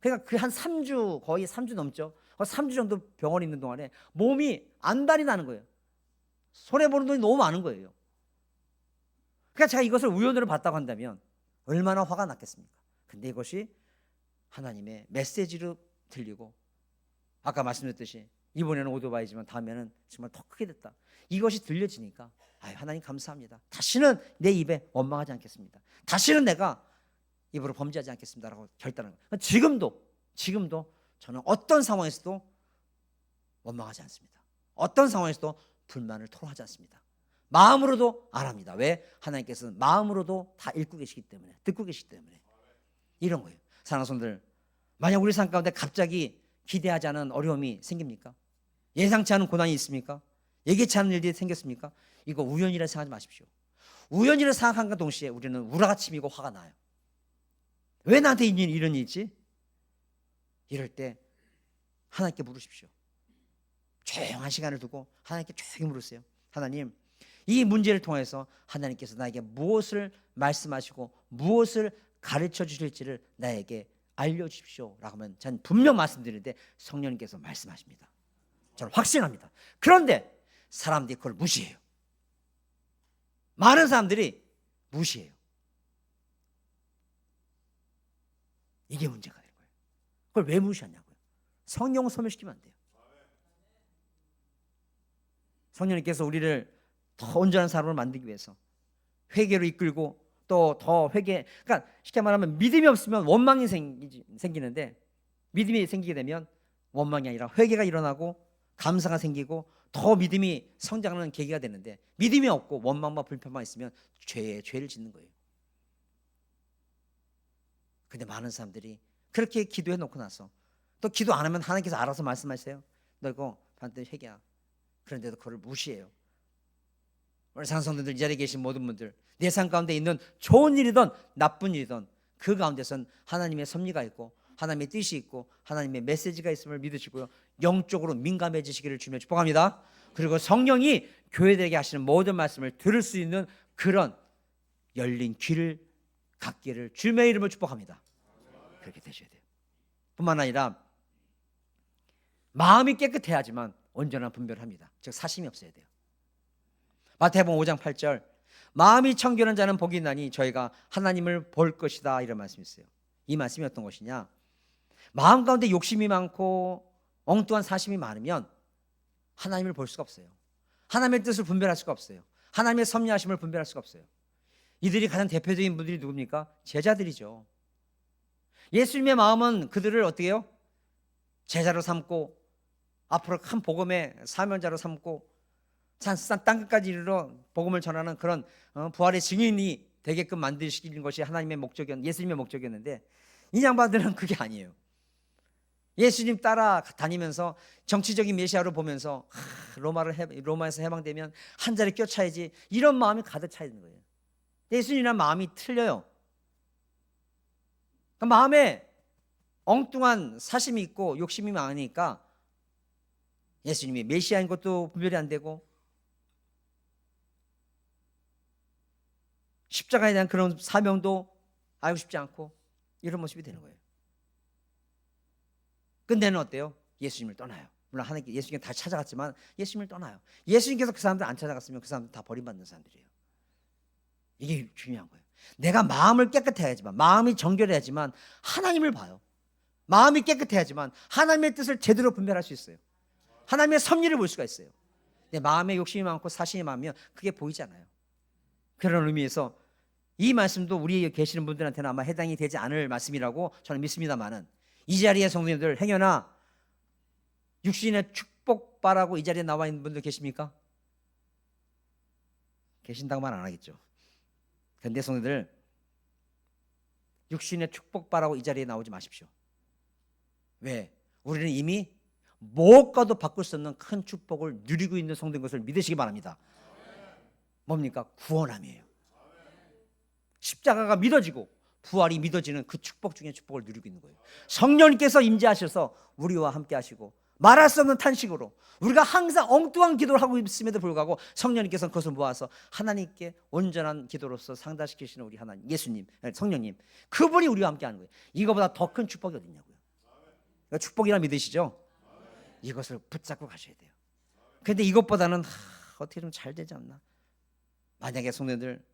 그러니까 그 한 3주 거의 3주 넘죠. 3주 정도 병원에 있는 동안에 몸이 안달이 나는 거예요. 손해 보는 돈이 너무 많은 거예요. 그러니까 제가 이것을 우연으로 봤다고 한다면 얼마나 화가 났겠습니까? 근데 이것이 하나님의 메시지로 들리고 아까 말씀드렸듯이 이번에는 오토바이지만 다음에는 정말 더 크게 됐다. 이것이 들려지니까 하나님 감사합니다. 다시는 내 입에 원망하지 않겠습니다. 다시는 내가 입으로 범죄하지 않겠습니다라고 결단한 거예요. 지금도 저는 어떤 상황에서도 원망하지 않습니다. 어떤 상황에서도 불만을 토로하지 않습니다. 마음으로도 안 합니다. 왜? 하나님께서는 마음으로도 다 읽고 계시기 때문에, 듣고 계시기 때문에. 이런 거예요. 사랑하는 성도들, 만약 우리 삶 가운데 갑자기 기대하지 않은 어려움이 생깁니까? 예상치 않은 고난이 있습니까? 예기치 않은 일들이 생겼습니까? 이거 우연이라 생각하지 마십시오. 우연이라 생각한과 동시에 우리는 우라가침이고 화가 나요. 왜 나한테 이런 일이 있지? 이럴 때 하나님께 물으십시오. 조용한 시간을 두고 하나님께 조용히 물으세요. 하나님, 이 문제를 통해서 하나님께서 나에게 무엇을 말씀하시고 무엇을 가르쳐 주실지를 나에게 알려주십시오 라고 하면 저는 분명 말씀드리는데 성령님께서 말씀하십니다. 저는 확신합니다. 그런데 사람들이 그걸 무시해요. 많은 사람들이 무시해요. 이게 문제가 되는 거예요. 그걸 왜 무시하냐고요. 성령을 소멸시키면 안 돼요. 성령님께서 우리를 더 온전한 사람으로 만들기 위해서 회개로 이끌고 또 더 회개, 그러니까 쉽게 말하면 믿음이 없으면 원망이 생기는데 믿음이 생기게 되면 원망이 아니라 회개가 일어나고 감사가 생기고 더 믿음이 성장하는 계기가 되는데 믿음이 없고 원망과 불평만 있으면 죄를 짓는 거예요. 근데 많은 사람들이 그렇게 기도해 놓고 나서 또 기도 안 하면 하나님께서 알아서 말씀하세요. 너 이거 반드시 회개야. 그런데도 그걸 무시해요. 우리 상성들이 이 자리에 계신 모든 분들, 내 삶 가운데 있는 좋은 일이든 나쁜 일이든 그 가운데선 하나님의 섭리가 있고 하나님의 뜻이 있고 하나님의 메시지가 있음을 믿으시고요, 영적으로 민감해지시기를 주며 축복합니다. 그리고 성령이 교회들에게 하시는 모든 말씀을 들을 수 있는 그런 열린 귀를 갖기를 주님의 이름으로 축복합니다. 그렇게 되셔야 돼요. 뿐만 아니라 마음이 깨끗해야지만 온전한 분별을 합니다. 즉 사심이 없어야 돼요. 마태복음 5장 8절, 마음이 청결한 자는 복이 있나니 저희가 하나님을 볼 것이다, 이런 말씀이 있어요. 이 말씀이 어떤 것이냐, 마음 가운데 욕심이 많고 엉뚱한 사심이 많으면 하나님을 볼 수가 없어요. 하나님의 뜻을 분별할 수가 없어요. 하나님의 섭리하심을 분별할 수가 없어요. 이들이 가장 대표적인 분들이 누굽니까? 제자들이죠. 예수님의 마음은 그들을 어떻게 해요? 제자로 삼고 앞으로 큰 복음의 사명자로 삼고 땅끝까지 이르러 복음을 전하는 그런 부활의 증인이 되게끔 만드시는 것이 하나님의 목적이었는데, 예수님의 목적이었는데 이 양반들은 그게 아니에요. 예수님 따라 다니면서 정치적인 메시아로 보면서 로마에서 해방되면 한 자리 껴차야지, 이런 마음이 가득 차 있는 거예요. 예수님이란 마음이 틀려요. 마음에 엉뚱한 사심이 있고 욕심이 많으니까 예수님이 메시아인 것도 분별이 안 되고 십자가에 대한 그런 사명도 알고 싶지 않고 이런 모습이 되는 거예요. 근데는 어때요? 예수님을 떠나요. 물론 하나님께 예수님께 다시 찾아갔지만 예수님을 떠나요. 예수님께서 그 사람들 안 찾아갔으면 그 사람들 다 버림받는 사람들이에요. 이게 중요한 거예요. 내가 마음을 깨끗해야지만, 마음이 정결해야지만 하나님을 봐요. 마음이 깨끗해야지만 하나님의 뜻을 제대로 분별할 수 있어요. 하나님의 섭리를 볼 수가 있어요. 내 마음에 욕심이 많고 사심이 많으면 그게 보이지 않아요. 그런 의미에서 이 말씀도 우리에 계시는 분들한테는 아마 해당이 되지 않을 말씀이라고 저는 믿습니다만은, 이 자리에 성도님들 행여나 육신의 축복 바라고 이 자리에 나와 있는 분들 계십니까? 계신다고 말 안 하겠죠. 그런데 성도들, 육신의 축복 바라고 이 자리에 나오지 마십시오. 왜? 우리는 이미 무엇과도 바꿀 수 없는 큰 축복을 누리고 있는 성도인 것을 믿으시기 바랍니다. 뭡니까? 구원함이에요. 십자가가 믿어지고 부활이 믿어지는 그 축복 중에 축복을 누리고 있는 거예요. 성령님께서 임재하셔서 우리와 함께 하시고 말할 수 없는 탄식으로 우리가 항상 엉뚱한 기도를 하고 있음에도 불구하고 성령님께서 그것을 모아서 하나님께 온전한 기도로서 상달시키시는 우리 하나님, 예수님, 성령님, 그분이 우리와 함께 하는 거예요. 이거보다 더 큰 축복이 어디 있냐고요. 축복이라 믿으시죠? 이것을 붙잡고 가셔야 돼요. 그런데 이것보다는 어떻게 좀 잘 되지 않나? 만약에 성도들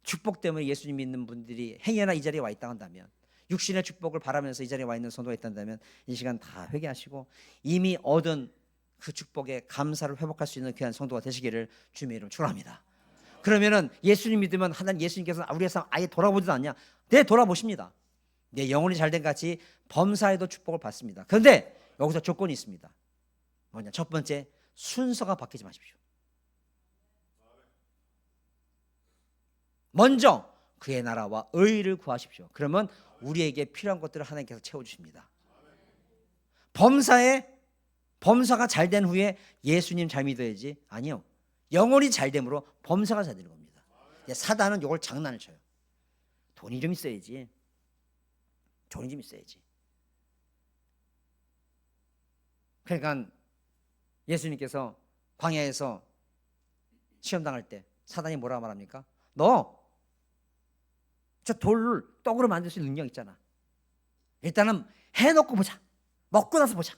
축복 때문에 예수님 믿는 분들이 행여나 이 자리에 와 있다 한다면, 육신의 축복을 바라면서 이 자리에 와 있는 성도가 있다면 이 시간 다 회개하시고 이미 얻은 그 축복에 감사를 회복할 수 있는 귀한 성도가 되시기를 주님의 이름으로 축원합니다. 그러면은 예수님 믿으면 하나님, 예수님께서 우리의 삶 아예 돌아보지도 않냐? 네, 돌아보십니다. 내 영혼이 잘된 같이 범사에도 축복을 받습니다. 그런데 여기서 조건이 있습니다. 뭐냐? 첫 번째, 순서가 바뀌지 마십시오. 먼저 그의 나라와 의를 구하십시오. 그러면 우리에게 필요한 것들을 하나님께서 채워주십니다. 범사가 잘 된 후에 예수님 잘 믿어야지? 아니요. 영혼이 잘 됨으로 범사가 잘 되는 겁니다. 사단은 이걸 장난을 쳐요. 돈이 좀 있어야지. 돈이 좀 있어야지. 그러니까 예수님께서 광야에서 시험당할 때 사단이 뭐라 말합니까? 너 저 돌을 떡으로 만들 수 있는 능력 있잖아. 일단은 해놓고 보자. 먹고 나서 보자.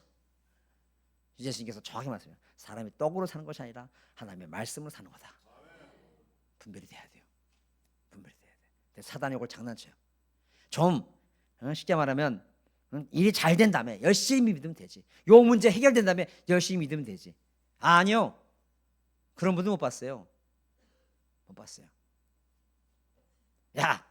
예수님께서 정확히 말씀해요. 사람이 떡으로 사는 것이 아니라 하나님의 말씀으로 사는 거다. 분별이 돼야 돼요. 분별이 돼야 돼. 사단이 이걸 장난쳐요. 좀 쉽게 말하면 일이 잘 된 다음에 열심히 믿으면 되지. 요 문제 해결된 다음에 열심히 믿으면 되지. 아니요. 그런 분도 못 봤어요. 못 봤어요. 야,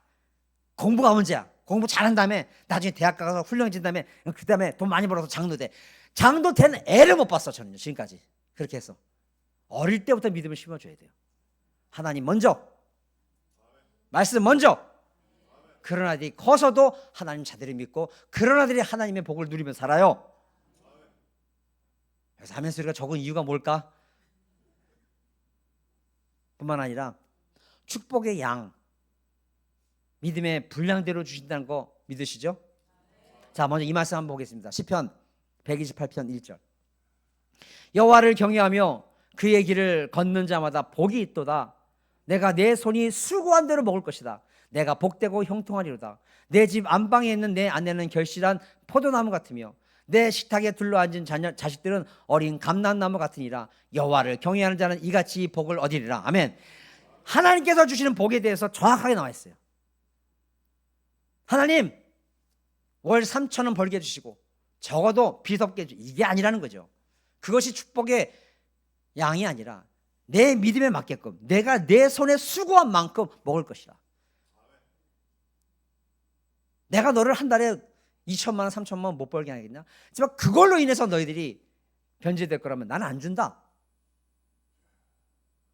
공부가 문제야. 공부 잘한 다음에 나중에 대학 가서 훌륭해진 다음에 그 다음에 돈 많이 벌어서 장로 돼. 장로 된 애를 못 봤어. 저는요, 지금까지. 그렇게 해서 어릴 때부터 믿음을 심어줘야 돼요. 하나님 먼저, 말씀 먼저. 그런 아들이 커서도 하나님 자들을 믿고 그런 아들이 하나님의 복을 누리며 살아요. 그래서 아멘 소리가 적은 이유가 뭘까? 뿐만 아니라 축복의 양, 믿음의 분량대로 주신다는 거 믿으시죠? 자, 먼저 이 말씀 한번 보겠습니다. 시편 128편 1절. 여호와를 경외하며 그의 길을 걷는 자마다 복이 있도다. 내가 내 손이 수고한 대로 먹을 것이다. 내가 복되고 형통하리로다. 내 집 안방에 있는 내 아내는 결실한 포도나무 같으며 내 식탁에 둘러앉은 자식들은 어린 감람나무 같으니라. 여호와를 경외하는 자는 이같이 복을 얻으리라. 아멘. 하나님께서 주시는 복에 대해서 정확하게 나와 있어요. 하나님 월 3,000원 벌게 해주시고 적어도 빚 없게 해주시고, 이게 아니라는 거죠. 그것이 축복의 양이 아니라 내 믿음에 맞게끔 내가 내 손에 수고한 만큼 먹을 것이다. 내가 너를 한 달에 2천만 원, 3천만 원 못 벌게 하겠냐? 하지만 그걸로 인해서 너희들이 변질될 거라면 나는 안 준다.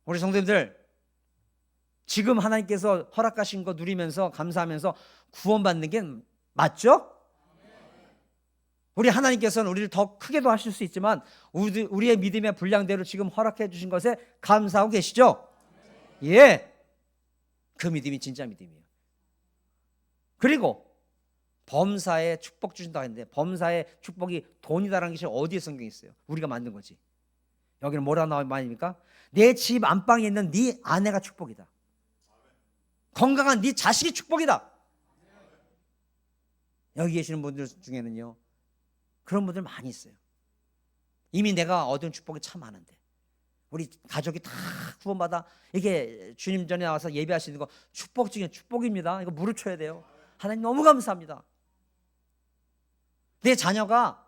우리 성도님들, 지금 하나님께서 허락하신 거 누리면서 감사하면서 구원받는 게 맞죠? 우리 하나님께서는 우리를 더 크게도 하실 수 있지만 우리의 믿음의 분량대로 지금 허락해 주신 것에 감사하고 계시죠? 예, 그 믿음이 진짜 믿음이에요. 그리고 범사에 축복 주신다고 했는데 범사에 축복이 돈이다라는 것이 어디에 성경에 있어요? 우리가 만든 거지. 여기는 뭐라 나와 말입니까? 내 집 안방에 있는 네 아내가 축복이다. 건강한 네 자식이 축복이다. 여기 계시는 분들 중에는요, 그런 분들 많이 있어요. 이미 내가 얻은 축복이 참 많은데 우리 가족이 다 구원받아 이게 주님 전에 나와서 예배하시는 거 축복 중에 축복입니다. 이거 무릎 쳐야 돼요. 하나님 너무 감사합니다. 내 자녀가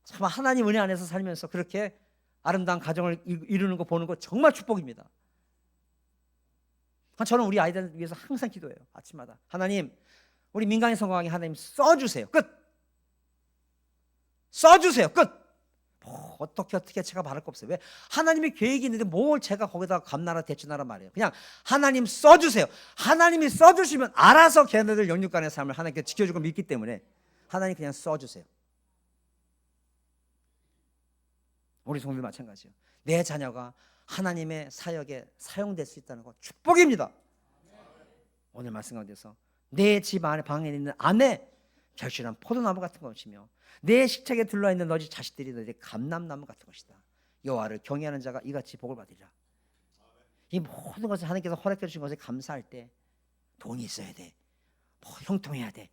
참 하나님 은혜 안에서 살면서 그렇게 아름다운 가정을 이루는 거 보는 거 정말 축복입니다. 저는 우리 아이들 위해서 항상 기도해요. 아침마다 하나님 우리 민간인 성공하게 하나님 써주세요. 끝. 써주세요. 끝. 뭐 어떻게 제가 바랄 거 없어요. 왜? 하나님의 계획이 있는데 뭘 제가 거기다 감나라 대추나라 말이에요. 그냥 하나님 써주세요. 하나님이 써주시면 알아서 걔네들 영육간의 삶을 하나님께 지켜줄 걸 믿기 때문에 하나님 그냥 써주세요. 우리 성도들 마찬가지예요. 내 자녀가 하나님의 사역에 사용될 수 있다는 것 축복입니다. 오늘 말씀 가운데서 내 집 안에 방에 있는 아내 절실한 포도나무 같은 것이며 내 식탁에 둘러있는 너희 자식들이 너희 감람나무 같은 것이다. 여호와를 경외하는 자가 이같이 복을 받으리라. 이 모든 것을 하나님께서 허락해 주신 것에 감사할 때 돈이 있어야 돼, 뭐 형통해야 돼,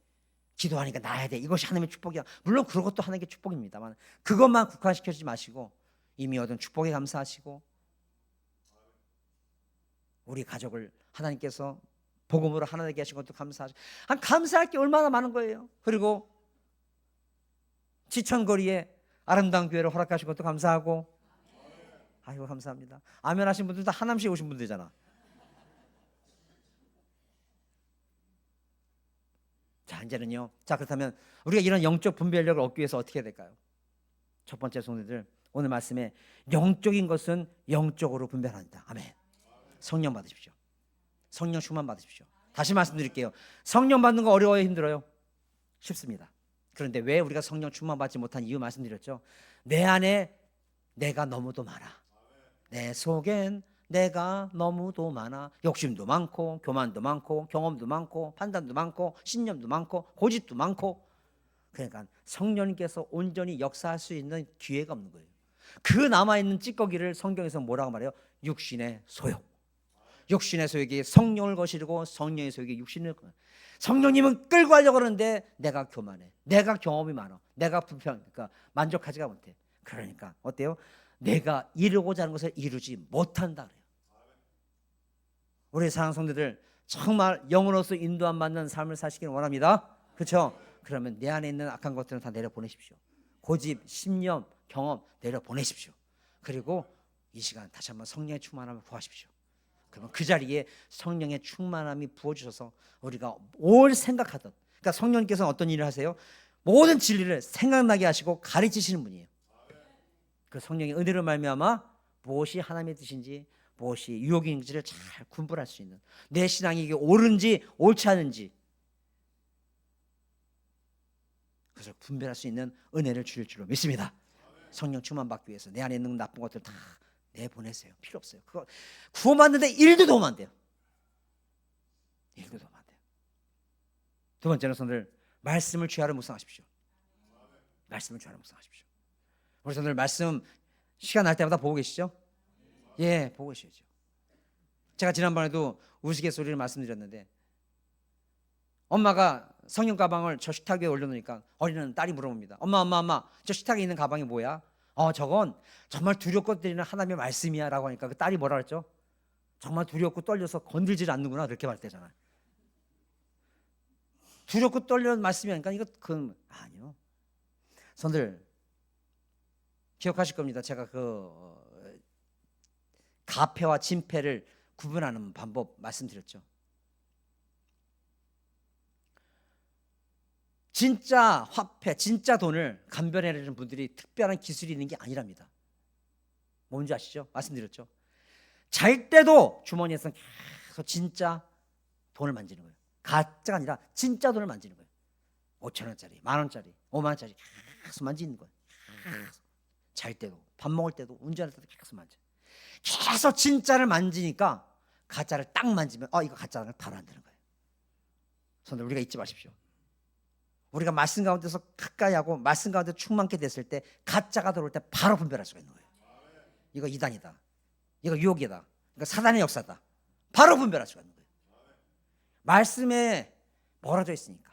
기도하니까 나야 돼, 이것이 하나님의 축복이야. 물론 그것도 하나님의 축복입니다만 그것만 국한시켜주지 마시고 이미 얻은 축복에 감사하시고 우리 가족을 하나님께서 복음으로 하나 되게 하신 것도 감사하시고 감사할 게 얼마나 많은 거예요. 그리고 지천거리에 아름다운 교회를 허락하신 것도 감사하고 아이고 감사합니다. 아멘 하신 분들 다 하남시에 오신 분들이잖아. 자 이제는요, 자 그렇다면 우리가 이런 영적 분별력을 얻기 위해서 어떻게 해야 될까요? 첫 번째 성도들 오늘 말씀에 영적인 것은 영적으로 분별한다. 아멘. 성령 받으십시오. 성령 충만 받으십시오. 다시 말씀드릴게요. 성령 받는 거 어려워요? 힘들어요? 쉽습니다. 그런데 왜 우리가 성령 충만 받지 못한 이유 말씀드렸죠. 내 안에 내가 너무도 많아. 내 속엔 내가 너무도 많아. 욕심도 많고 교만도 많고 경험도 많고 판단도 많고 신념도 많고 고집도 많고. 그러니까 성령님께서 온전히 역사할 수 있는 기회가 없는 거예요. 그 남아있는 찌꺼기를 성경에서 뭐라고 말해요? 육신의 소욕. 육신의 소욕이 성령을 거스르고 성령의 소욕이 육신을. 성령님은 끌고 가려고 하는데 내가 교만해, 내가 경험이 많아, 내가 그러니까 만족하지가 못해. 그러니까 어때요? 내가 이루고자 하는 것을 이루지 못한다 그래요. 우리 사랑하는 성도들 정말 영으로서 인도함 받는 삶을 사시길 원합니다. 그렇죠? 그러면 내 안에 있는 악한 것들은 다 내려보내십시오. 고집, 신념, 경험 내려보내십시오. 그리고 이 시간 다시 한번 성령의 충만함을 구하십시오. 그러면 그 자리에 성령의 충만함이 부어주셔서 우리가 뭘 생각하든, 그러니까 성령님께서는 어떤 일을 하세요? 모든 진리를 생각나게 하시고 가르치시는 분이에요. 그 성령의 은혜로 말미암아 무엇이 하나님의 뜻인지 무엇이 유혹인지를 잘 분별할 수 있는, 내 신앙이 이게 옳은지 옳지 않은지 그것을 분별할 수 있는 은혜를 주실 줄로 믿습니다. 성령 충만 받기 위해서 내 안에 있는 나쁜 것들 다 내보내세요. 필요 없어요. 그거 구원받는데 일도 도움 안 돼요. 일도 도움 안 돼요. 두 번째는 성도들 말씀을 주야로 묵상하십시오. 말씀을 주야로 묵상하십시오. 우리 성도들 말씀 시간 날 때마다 보고 계시죠? 예, 보고 계시죠. 제가 지난번에도 우스갯소리를 말씀드렸는데 엄마가 성령 가방을 저 식탁 위에 올려놓으니까 어린이는 딸이 물어봅니다. 엄마 저 식탁에 있는 가방이 뭐야? 저건 정말 두렵고 떨리는 하나님의 말씀이야 라고 하니까 그 딸이 뭐라 그랬죠? 정말 두렵고 떨려서 건들질 않는구나 그렇게 말했대잖아요. 두렵고 떨리는 말씀이 아니까 이거 아니요. 선들 기억하실 겁니다. 제가 가패와 진패를 구분하는 방법 말씀드렸죠. 진짜 화폐, 진짜 돈을 감별해내는 분들이 특별한 기술이 있는 게 아니랍니다. 뭔지 아시죠? 말씀드렸죠. 잘 때도 주머니에서 계속 진짜 돈을 만지는 거예요. 가짜가 아니라 진짜 돈을 만지는 거예요. 5,000원짜리, 만원짜리, 5만원짜리 계속 만지는 거예요. 잘 때도, 밥 먹을 때도, 운전할 때도 계속 만져. 계속 진짜를 만지니까 가짜를 딱 만지면 이거 가짜라는 걸 바로 안 되는 거예요. 그런데 우리가 잊지 마십시오. 우리가 말씀 가운데서 가까이 하고 말씀 가운데 충만케 됐을 때 가짜가 들어올 때 바로 분별할 수가 있는 거예요. 이거 이단이다, 이거 유혹이다, 이거 사단의 역사다, 바로 분별할 수가 있는 거예요. 말씀에 멀어져 있으니까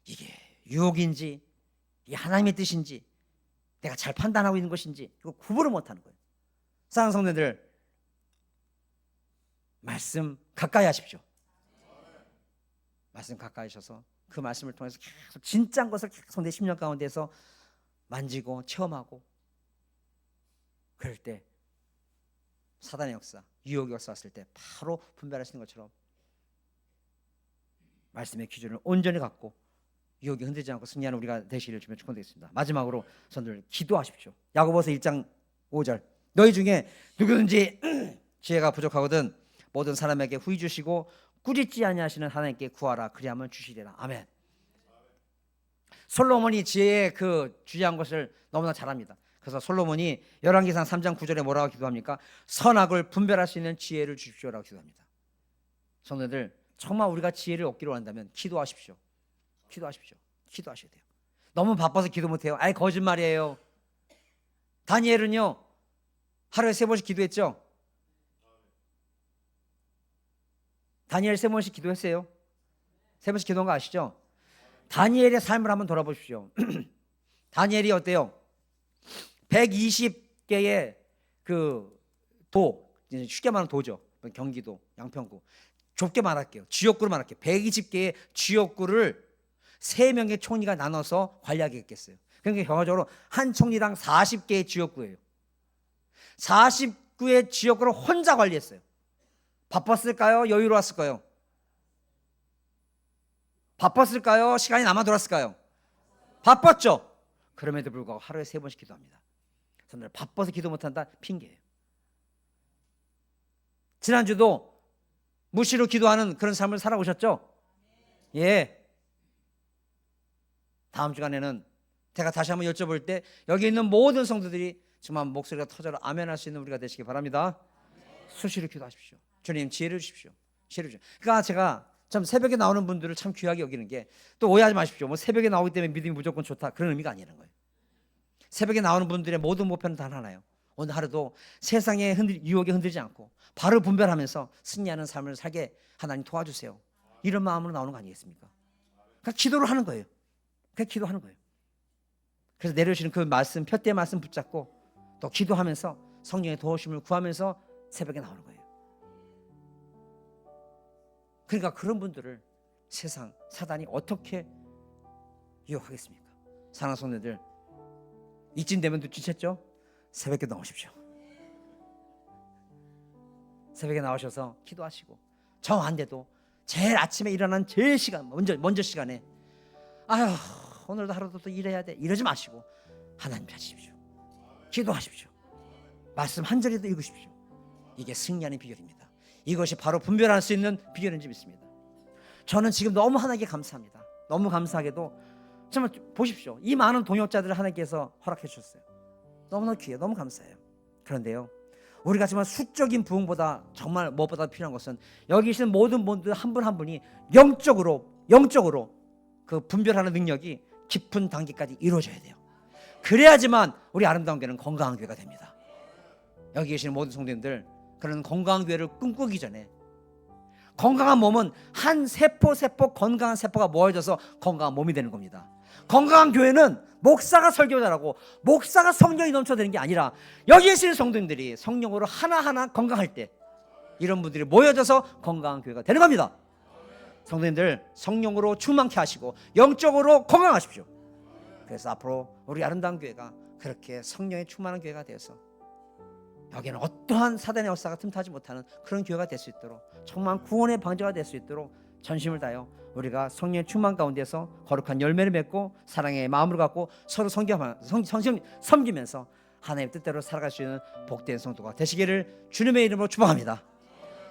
이게 유혹인지 이게 하나님의 뜻인지 내가 잘 판단하고 있는 것인지 이거 구분을 못하는 거예요. 사랑하는 성도들, 말씀 가까이 하십시오. 말씀 가까이 하셔서 그 말씀을 통해서 계속 진짜인 것을 계속 내 심령 가운데서 만지고 체험하고, 그럴 때 사단의 역사, 유혹의 역사 왔을 때 바로 분별하시는 것처럼 말씀의 기준을 온전히 갖고 유혹이 흔들지 않고 승리하는 우리가 되시기를 주며 축원드리겠습니다. 마지막으로 성도들 기도하십시오. 야고보서 1장 5절, 너희 중에 누구든지 지혜가 부족하거든 모든 사람에게 후히 주시고 꾸짖지 아니하시는 하나님께 구하라, 그리하면 주시리라. 아멘. 솔로몬이 지혜의 그 주의한 것을 너무나 잘합니다. 그래서 솔로몬이 열왕기상 3장 9절에 뭐라고 기도합니까? 선악을 분별할 수 있는 지혜를 주십시오라고 기도합니다. 성도들, 정말 우리가 지혜를 얻기로 한다면 기도하십시오. 기도하십시오. 기도하셔야 돼요. 너무 바빠서 기도 못해요. 아이, 거짓말이에요. 다니엘은요 하루에 3번씩 기도했죠. 다니엘 3번씩 기도했어요. 3번씩 기도한 거 아시죠? 다니엘의 삶을 한번 돌아보십시오. 다니엘이 어때요? 120개의 그 도, 쉽게 말하면 도죠. 경기도, 양평구. 좁게 말할게요. 지역구로 말할게요. 120개의 지역구를 3명의 총리가 나눠서 관리하게 했겠어요. 그러니까 결과적으로 한 총리당 40개의 지역구예요. 49의 지역구를 혼자 관리했어요. 바빴을까요? 여유로웠을까요? 바빴을까요? 시간이 남아 돌았을까요? 바빴죠. 그럼에도 불구하고 하루에 3번씩 기도합니다. 저는 바빠서 기도 못한다, 핑계예요. 지난주도 무시로 기도하는 그런 삶을 살아오셨죠? 예. 다음 주간에는 제가 다시 한번 여쭤볼 때 여기 있는 모든 성도들이 정말 목소리가 터져라 아멘할 수 있는 우리가 되시기 바랍니다. 수시로 기도하십시오. 주님 지혜를 주십시오. 지혜를 주십시오. 그러니까 제가 참 새벽에 나오는 분들을 참 귀하게 여기는 게, 또 오해하지 마십시오. 뭐 새벽에 나오기 때문에 믿음이 무조건 좋다, 그런 의미가 아니라는 거예요. 새벽에 나오는 분들의 모든 목표는 단 하나예요. 오늘 하루도 세상의 유혹에 흔들리지 않고 바로 분별하면서 승리하는 삶을 살게 하나님 도와주세요. 이런 마음으로 나오는 거 아니겠습니까? 그러니까 기도를 하는 거예요. 그냥 기도하는 거예요. 그래서 내려오시는 그 말씀, 푯대 말씀 붙잡고 또 기도하면서 성령의 도우심을 구하면서 새벽에 나오는 거예요. 그러니까 그런 분들을 세상, 사단이 어떻게 유혹하겠습니까? 사랑하는 성도들, 이쯤 되면 눈치챘죠? 새벽에 나오십시오. 새벽에 나오셔서 기도하시고, 정 안 돼도 제일 아침에 일어난 제일 시간, 먼저 시간에 아휴 오늘도 하루도 또 일해야 돼, 이러지 마시고 하나님 찾으십시오. 기도하십시오. 말씀 한 절이라도 읽으십시오. 이게 승리하는 비결입니다. 이것이 바로 분별할 수 있는 비결인지 믿습니다. 저는 지금 너무 하나님께 감사합니다. 너무 감사하게도 정말 보십시오. 이 많은 동역자들을 하나님께서 허락해 주셨어요. 너무나 귀해요. 너무 감사해요. 그런데요, 우리가 정말 수적인 부흥보다 정말 무엇보다 필요한 것은 여기 계신 모든 분들 한 분 한 분이 영적으로 그 분별하는 능력이 깊은 단계까지 이루어져야 돼요. 그래야지만 우리 아름다운 교회는 건강한 교회가 됩니다. 여기 계시는 모든 성도님들, 그런 건강한 교회를 꿈꾸기 전에 건강한 몸은 한 세포 건강한 세포가 모여져서 건강한 몸이 되는 겁니다. 건강한 교회는 목사가 설교 잘하고 목사가 성령이 넘쳐되는 게 아니라 여기 계시는 성도님들이 성령으로 하나하나 건강할 때 이런 분들이 모여져서 건강한 교회가 되는 겁니다. 성도님들, 성령으로 충만케 하시고 영적으로 건강하십시오. 그래서 앞으로 우리 아름다운 교회가 그렇게 성령에 충만한 교회가 되어서 여기는 어떠한 사단의 역사가 틈타지 못하는 그런 교회가 될 수 있도록, 정말 구원의 방주가 될 수 있도록 전심을 다하여 우리가 성령의 충만 가운데서 거룩한 열매를 맺고 사랑의 마음을 갖고 서로 섬기면서 하나님의 뜻대로 살아갈 수 있는 복된 성도가 되시기를 주님의 이름으로 축복합니다.